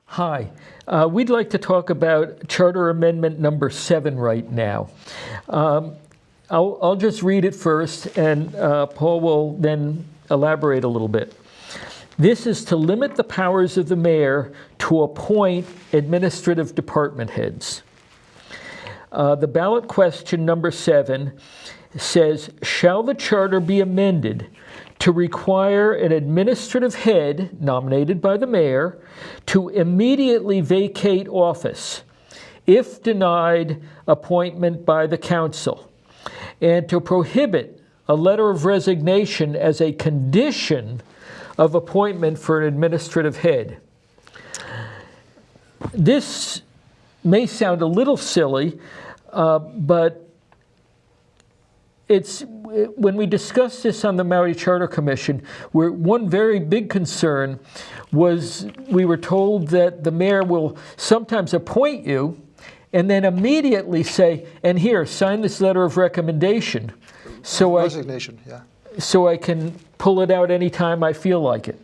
Hi. We'd like to talk about Charter Amendment number 7 right now. I'll just read it first, and Paul will then elaborate a little bit. This is to limit the powers of the mayor to appoint administrative department heads. The ballot question number 7 says, shall the charter be amended to require an administrative head nominated by the mayor to immediately vacate office if denied appointment by the council, and to prohibit a letter of resignation as a condition of appointment for an administrative head? This may sound a little silly, but when we discussed this on the Maui Charter Commission, one very big concern was we were told that the mayor will sometimes appoint you and then immediately say, and here, sign this letter of recommendation. Resignation, yeah. So I can pull it out anytime I feel like it.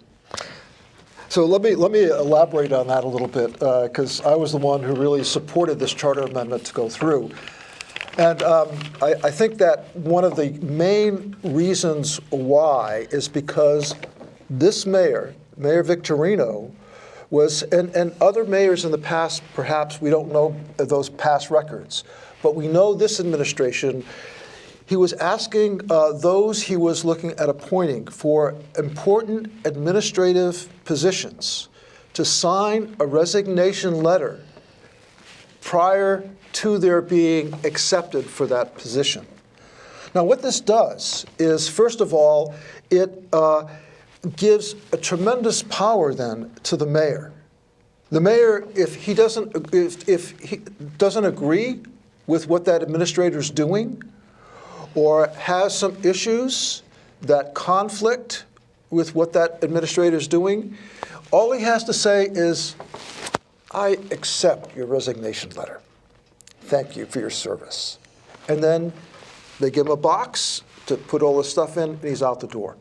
So let me elaborate on that a little bit, because I was the one who really supported this charter amendment to go through. And I think that one of the main reasons why is because this mayor, Mayor Victorino, was, and other mayors in the past, perhaps we don't know those past records, but we know this administration, he was asking those he was looking at appointing for important administrative positions to sign a resignation letter prior to their being accepted for that position. Now, what this does is, first of all, it gives a tremendous power then to the mayor. The mayor, if he doesn't agree with what that administrator is doing, or has some issues that conflict with what that administrator is doing, all he has to say is, I accept your resignation letter. Thank you for your service. And then they give him a box to put all this stuff in, and he's out the door.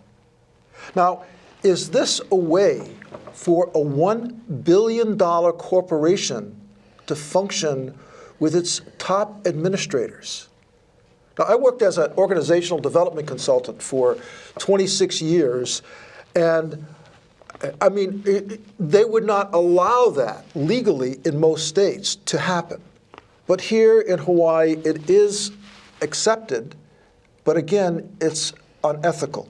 Now, is this a way for a $1 billion corporation to function with its top administrators? Now, I worked as an organizational development consultant for 26 years, and I mean, they would not allow that legally in most states to happen. But here in Hawaii, it is accepted, but again, it's unethical.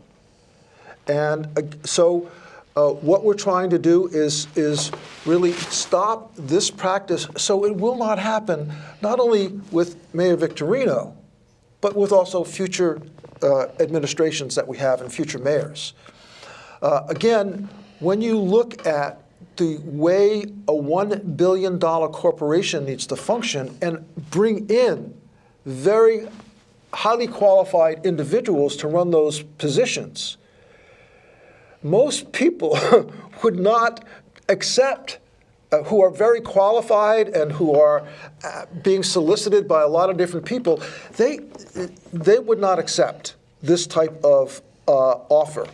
And so what we're trying to do is really stop this practice so it will not happen, not only with Mayor Victorino, but with also future administrations that we have and future mayors. Again, when you look at the way a $1 billion corporation needs to function and bring in very highly qualified individuals to run those positions, most people would not accept, who are very qualified and who are being solicited by a lot of different people, they would not accept this type of offer,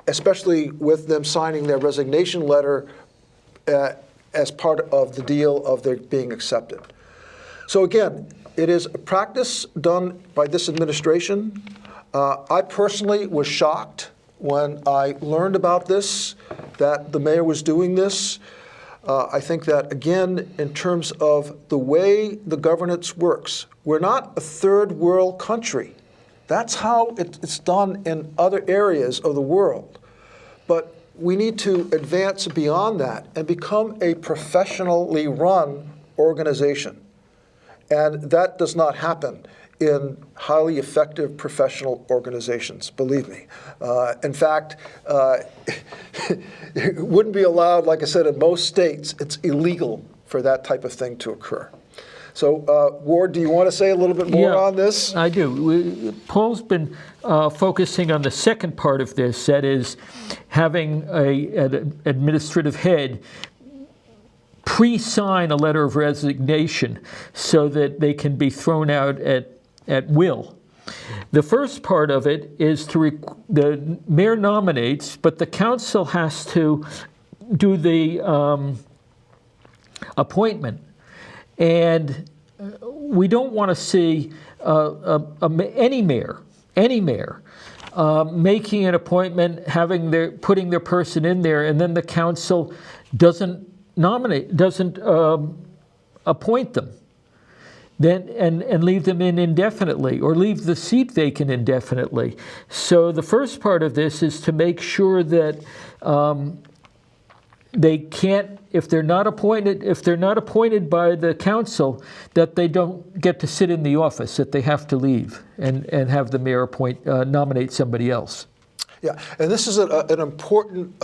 especially with them signing their resignation letter as part of the deal of their being accepted. So again, it is a practice done by this administration. I personally was shocked when I learned about this, that the mayor was doing this. I think that, again, in terms of the way the governance works, we're not a third world country. That's how it's done in other areas of the world. But we need to advance beyond that and become a professionally run organization. And that does not happen in highly effective professional organizations, believe me. In fact, it wouldn't be allowed, like I said, in most states. It's illegal for that type of thing to occur. So, Ward, do you want to say a little bit more on this? I do. Paul's been focusing on the second part of this, that is having an administrative head pre-sign a letter of resignation so that they can be thrown out at will. The first part of it is the mayor nominates, but the council has to do the appointment. And we don't want to see any mayor making an appointment, putting their person in there, and then the council doesn't appoint them, then and leave them in indefinitely, or leave the seat vacant indefinitely. So the first part of this is to make sure that they can't, if they're not appointed by the council, that they don't get to sit in the office, that they have to leave and have the mayor nominate somebody else. Yeah, and this is an important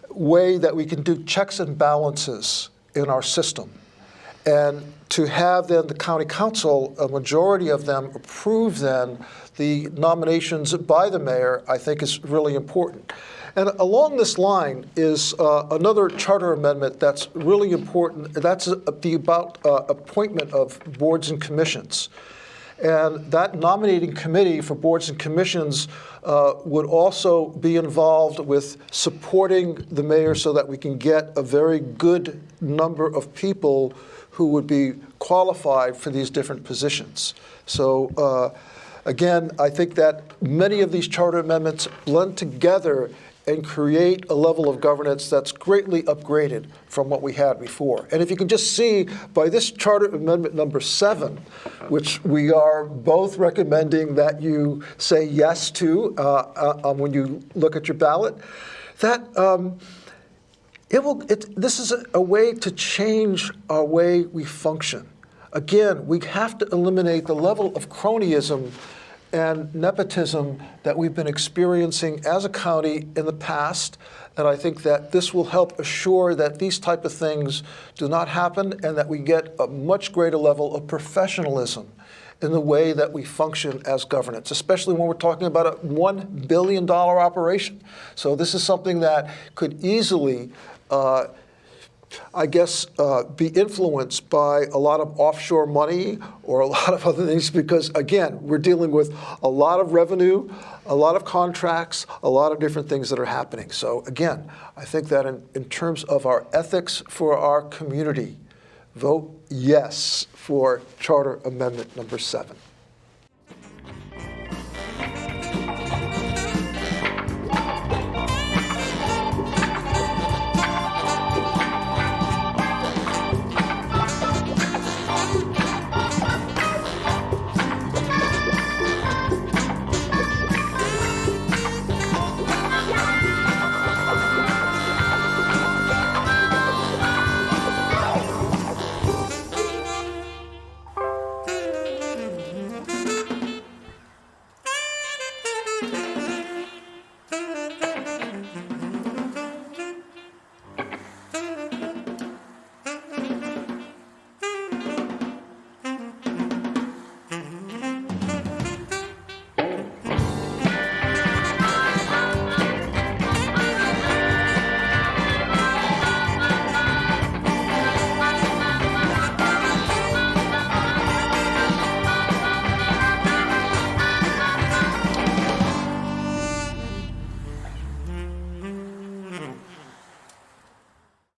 way that we can do checks and balances in our system. And to have then the county council, a majority of them approve then the nominations by the mayor, I think is really important. And along this line is another charter amendment that's really important. That's about appointment of boards and commissions. And that nominating committee for boards and commissions would also be involved with supporting the mayor so that we can get a very good number of people who would be qualified for these different positions. So again, I think that many of these charter amendments blend together and create a level of governance that's greatly upgraded from what we had before. And if you can just see by this charter amendment number 7, which we are both recommending that you say yes to when you look at your ballot, that this is a way to change our way we function. Again, we have to eliminate the level of cronyism and nepotism that we've been experiencing as a county in the past. And I think that this will help assure that these type of things do not happen and that we get a much greater level of professionalism in the way that we function as governance, especially when we're talking about a $1 billion operation. So this is something that could easily be influenced by a lot of offshore money or a lot of other things because, again, we're dealing with a lot of revenue, a lot of contracts, a lot of different things that are happening. So, again, I think that in terms of our ethics for our community, vote yes for Charter Amendment number 7.